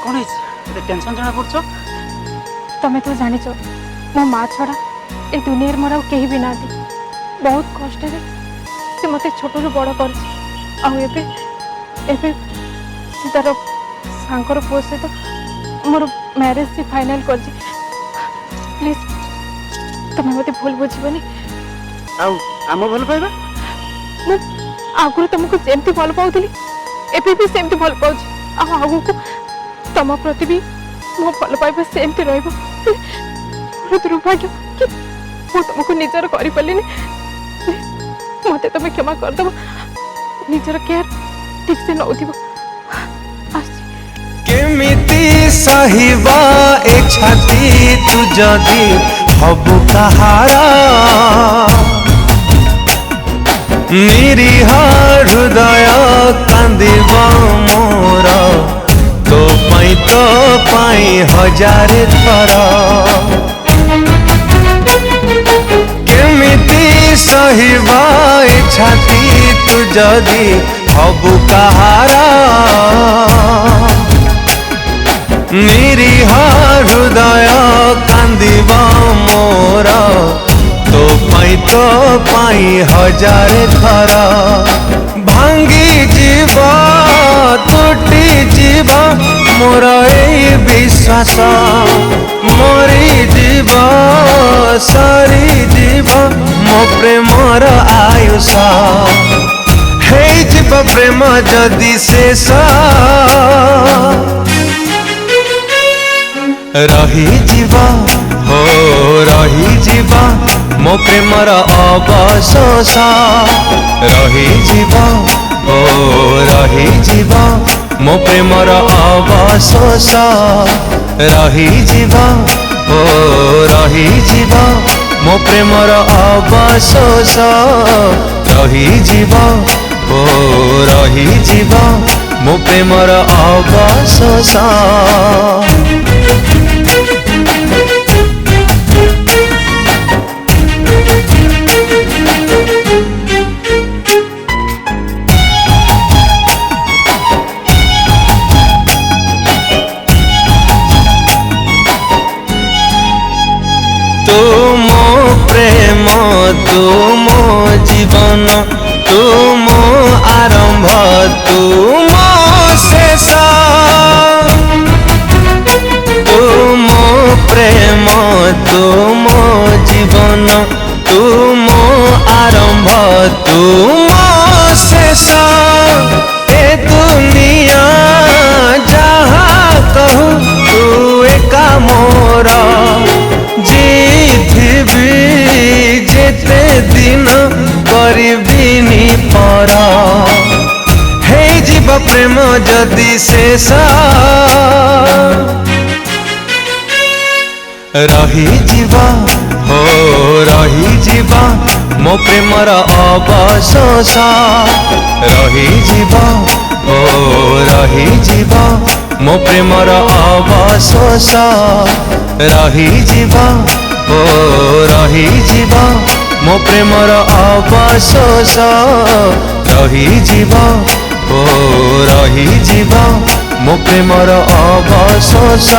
कौन है टेंशन जना पड़छ तमें तो जान मो माँ छड़ा ए दुनिया मोर कहीं भी ना बहुत कष्ट से मत छोट रू बड़ कर तार सांकर पुओ सहित मोर मैरिज से फाइनल कर प्लीज तमें मत भूल बुझबनी आम भल पाइबा आगुरी तुमको जमती भल पाऊली एबे भी सेमती भल पाऊँ आगू को तुम प्रति भी मो भल पाइबा सेमती रही दुर्भाग्य कि मु तुमको निजर कर पारे मत तुम क्षमा करदेव निजर केयर ठीक से नौ केमिति सहिबा ए छाती तू जदी हबु कहारा निरीह हृदय कांदिब मोर तो पाई हजार थर केमिति सहिबा ए छाती तू जदी हबु कहारा निरीह हृदय कांदिब मोर तो पाई हजार थर भांगी जीव तुटी जीव मोर ए विश्वास मरी जीव सरी जीव मो प्रेमर आयुष हे जीव प्रेम जदि शेष रही जीवा हो रही जीवा मो प्रेमर अवशोष रही जीवा हो रही जीवा मो प्रेमर अवशोष रही जीवा हो रही जीवा मो प्रेमर अवशोष रही जीवा हो रही जीवा मो प्रेमर अवशोष तुम प्रेम तुम जीवन तुम आरंभ तुम शेष तुम प्रेम तुम जीवन तुम आरंभ तुम शेष ए दुनिया जहाँ कहूँ तू एका मोर जेते दिन करबिनी पर हे जीव प्रेम जदि शेष रही जीवा हो रही जीवा मो प्रेमर अवशोष रही जीवा हो रही जीवा मो प्रेमर अवशोष रही जीवा हो रही जीवा मो प्रेमर अवशोष रही जीवा हो रही जीवा मो प्रेमर अवशोष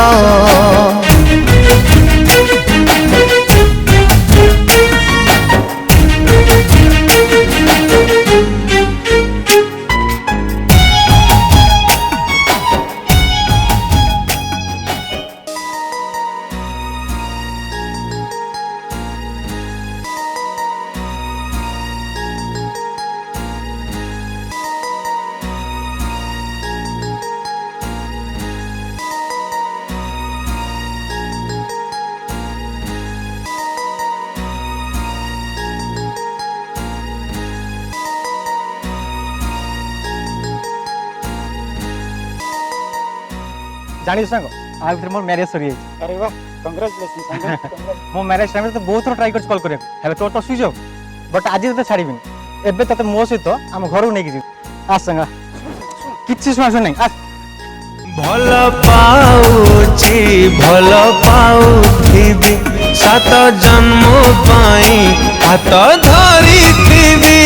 जानी सांग आ फिर मोर मैरिज सरी अरे वाह कांग्रेचुलेशन मो मैरिज टाइम तो बहुत ट्राई कर कॉल करे हेले तो तो स्विच ऑफ बट आज तो छाड़ीबिनी एबे तते मो सहित हम घर नहीं कि आ संग किछि सुना नहीं आ भल पाउथिबी सात जन्म पाई हाथ धरिथिबी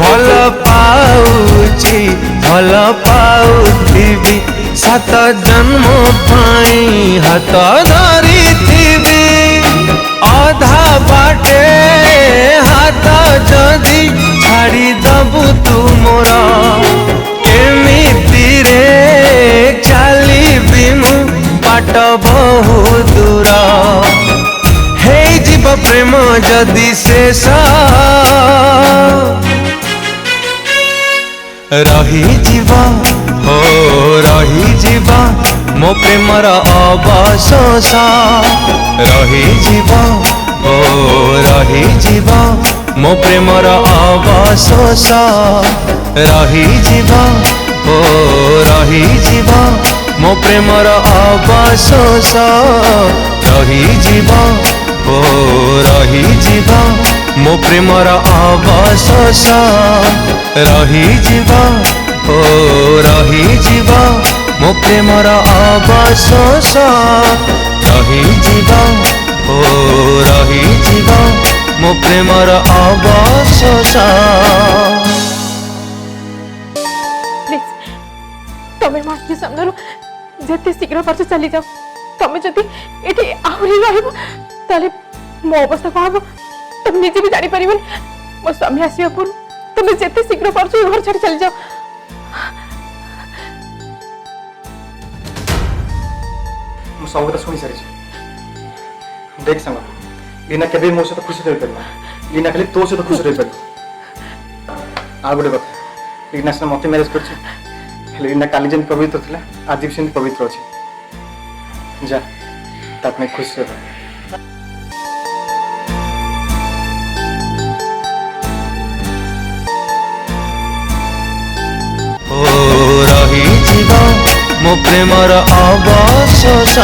भल पाउछि भल पा पाउथिबी सात जन्म पाई हाथ धरिथिबी अधा बाटे हाथ जदि छाड़ी दबु तू मोर केमिति रे चलिबी मु बाट बहु दूर हे जीव प्रेम जदि शेष रही जीव हो रही जीव मो प्रेमर अवशेष रही जीव हो रही जीव मो प्रेमर अवशेष रही जीव हो रही जीव मो प्रेमर अवशेष रही जीव हो रही जीव मो प्रेमर अवशेष रही जीव हो रही जीव मो प्रेमर अवशेष रही जीव हो रही जीव मो प्रेमर अवशेष प्लीज तमें मो आखि सामने जिते शीघ्र पार्छ चली जाओ तमें जदि ये आहरी रहिबो ताले मो अवस्था कौन हम तुम निजे भी जानी पारिबन मो स्वामी आसीबा पूर्व तुम जिते शीघ्र पार्छ घर छाड़ी चली जाओ सब कथा शुणी सारी देख सांग लीना केबे मो सहित खुशी रही पार लीना खाली तो सहित खुशी रही पार आ गोटे कथा लीना से मत मैरेज कर लीना काली जमी पवित्र थिला आज भी सेम पवित्र अच्छी जा ताप में खुश रह रही जीव मो प्रेमर अवशेष